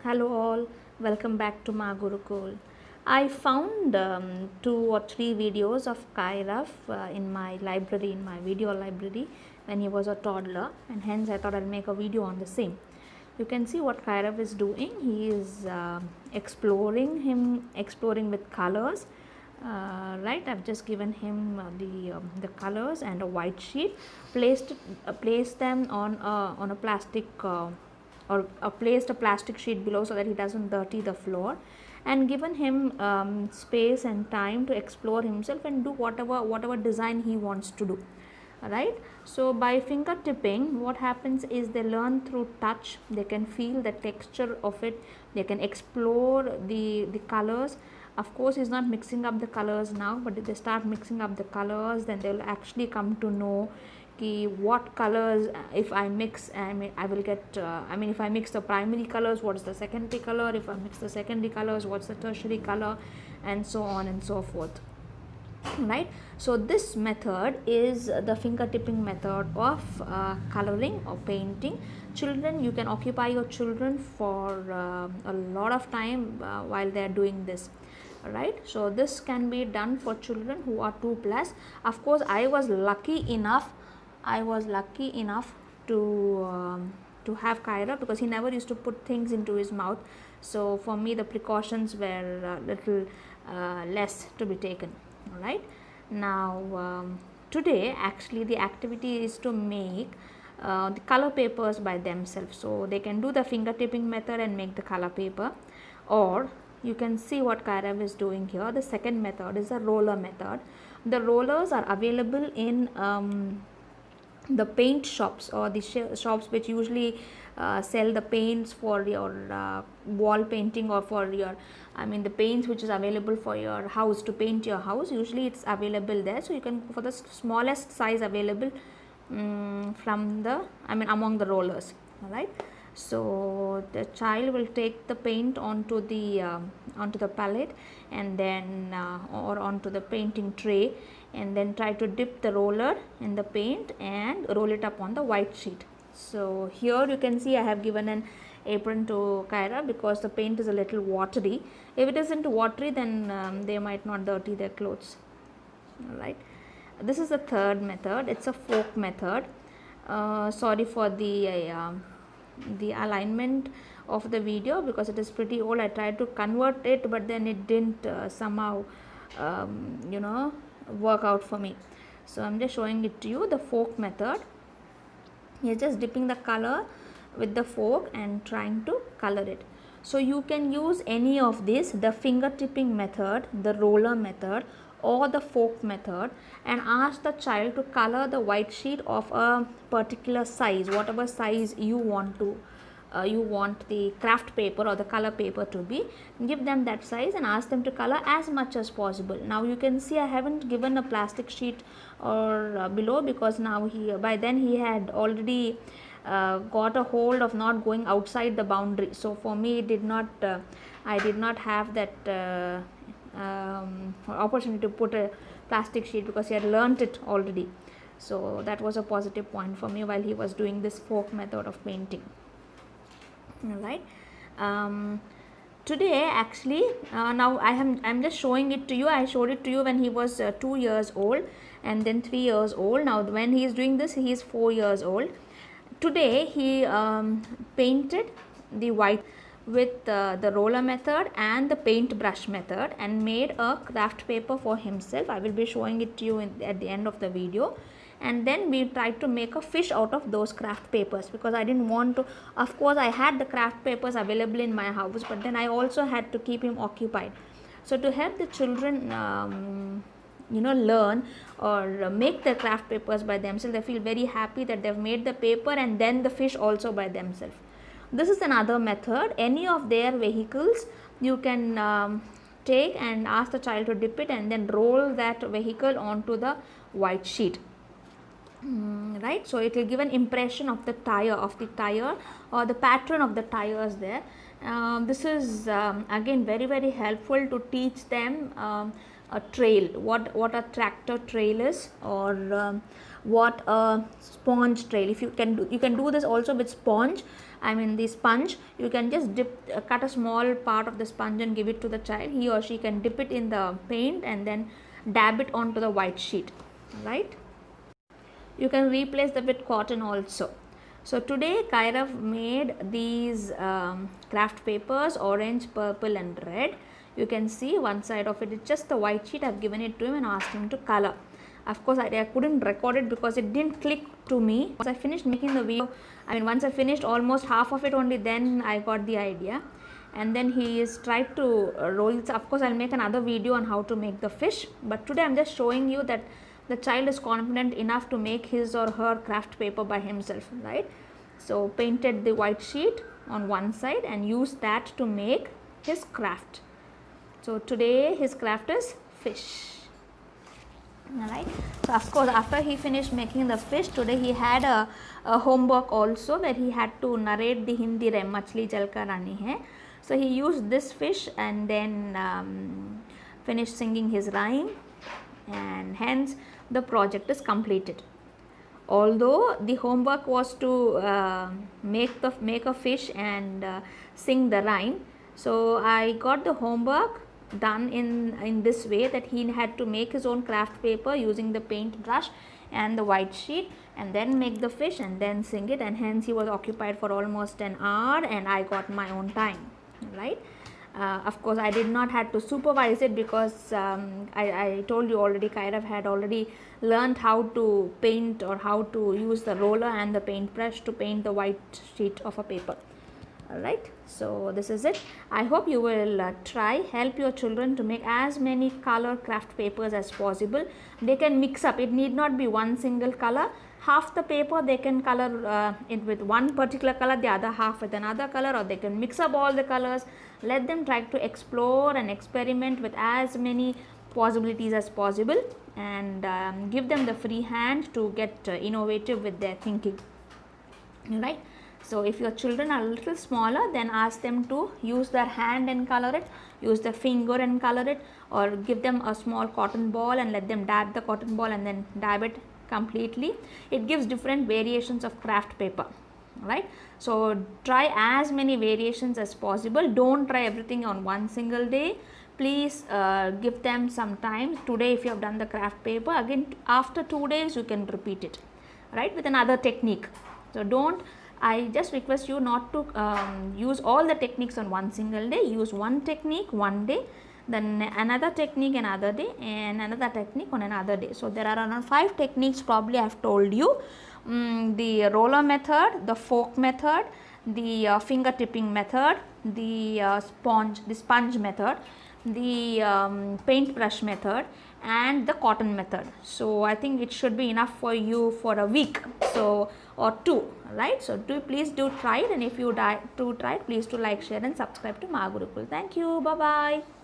Hello all, welcome back to Ma Gurukul. I found 2 or 3 videos of Kairav in my library, in my video library when he was a toddler, and hence I thought I'll make a video on the same. You can see what Kairav is doing. He is exploring with colors. Right, I've just given him the colors and a white sheet. Placed them on a plastic or placed a plastic sheet below so that he doesn't dirty the floor, and given him space and time to explore himself and do whatever design he wants to do. Right, so by finger tipping, what happens is they learn through touch. They can feel the texture of it, they can explore the colors. Of course, he's not mixing up the colors now, but if they start mixing up the colors, then they'll actually come to know what colors, if I mix, I will get if I mix the primary colors, what is the secondary color, if I mix the secondary colors, what's the tertiary color, and so on and so forth. Right, so this method is the finger tipping method of coloring or painting. Children, you can occupy your children for a lot of time while they are doing this. Right, so this can be done for children who are 2+. Of course, I was lucky enough to have Kairav, because he never used to put things into his mouth. So for me, the precautions were little less to be taken. All right, now today actually the activity is to make the color papers by themselves. So they can do the finger tipping method and make the color paper, or you can see what Kairav is doing here. The second method is the roller method. The rollers are available in the paint shops, or the shops which usually sell the paints for your wall painting, or for your the paints which is available for your house, to paint your house. Usually it's available there, so you can go for the smallest size available from the among the rollers. All right, so the child will take the paint onto the palette, and then or onto the painting tray, and then try to dip the roller in the paint and roll it up on the white sheet. So here you can see I have given an apron to Kairav because the paint is a little watery. If it isn't watery, then they might not dirty their clothes. All right, this is the third method. It's a fork method. Sorry for the alignment of the video, because it is pretty old. I tried to convert it, but then it didn't somehow work out for me. So I'm just showing it to you, the fork method. You're just dipping the color with the fork and trying to color it. So you can use any of this, the finger tipping method, the roller method, or the fork method, and ask the child to color the white sheet of a particular size, whatever size you want the craft paper or the color paper to be. Give them that size and ask them to color as much as possible. Now you can see I haven't given a plastic sheet or below, because now by then he had already got a hold of not going outside the boundary. So for me, I did not have that opportunity to put a plastic sheet, because he had learnt it already. So that was a positive point for me while he was doing this fork method of painting. All right, today actually now I'm just showing it to you. I showed it to you when he was 2 years old, and then 3 years old. Now when he is doing this, he is 4 years old. Today he painted the white with the roller method and the paintbrush method, and made a craft paper for himself. I will be showing it to you at the end of the video. And then we tried to make a fish out of those craft papers, because I didn't want to, of course I had the craft papers available in my house, but then I also had to keep him occupied. So to help the children learn or make their craft papers by themselves, they feel very happy that they've made the paper and then the fish also by themselves. This is another method. Any of their vehicles you can take and ask the child to dip it, and then roll that vehicle onto the white sheet. Right, so it will give an impression of the tire or the pattern of the tires there. This is again very helpful to teach them a trail, what a tractor trail is, or what a sponge trail. If you can do this also with sponge, the sponge, you can just cut a small part of the sponge and give it to the child. He or she can dip it in the paint and then dab it onto the white sheet, right? You can replace the with cotton also. So today Kairav made these craft papers, orange, purple and red. You can see one side of it is just the white sheet. I have given it to him and asked him to color. Of course I couldn't record it because it didn't click to me. Once I finished making the video, once I finished almost half of it only, then I got the idea. And then he is tried to roll it. Of course I'll make another video on how to make the fish, but today I'm just showing you that the child is confident enough to make his or her craft paper by himself, right? So painted the white sheet on one side and used that to make his craft. So today his craft is fish. Alright, so of course after he finished making the fish, today he had a homework also where he had to narrate the Hindi rhyme Machli Jalka Rani Hai. So he used this fish and then finished singing his rhyme, and hence the project is completed. Although the homework was to make a fish and sing the rhyme, so I got the homework done in this way, that he had to make his own craft paper using the paint brush and the white sheet, and then make the fish and then sing it, and hence he was occupied for almost an hour and I got my own time, right? Of course I did not have to supervise it because I told you already, Kairav had already learned how to paint or how to use the roller and the paintbrush to paint the white sheet of a paper. Alright, so this is it. I hope you will help your children to make as many color craft papers as possible. They can mix up, it need not be one single color. Half the paper they can color it with one particular color, the other half with another color, or they can mix up all the colors. Let them try to explore and experiment with as many possibilities as possible, and give them the free hand to get innovative with their thinking, right? So if your children are a little smaller, then ask them to use their hand and color it, use their finger and color it, or give them a small cotton ball and let them dab the cotton ball and then dab it completely. It gives different variations of craft paper, right? So try as many variations as possible. Don't try everything on one single day. Please give them some time. Today if you have done the craft paper, again after 2 days you can repeat it, right, with another technique. So I just request you not to use all the techniques on one single day. Use one technique one day, then another technique another day, and another technique on another day. So there are around 5 techniques probably I have told you. The roller method, the fork method, the finger tipping method, the sponge method, the paintbrush method, and the cotton method. So I think it should be enough for you for a week, so or 2, right? So please do try it, and if you try it, please do like, share and subscribe to Ma Gurukul. Thank you. Bye bye.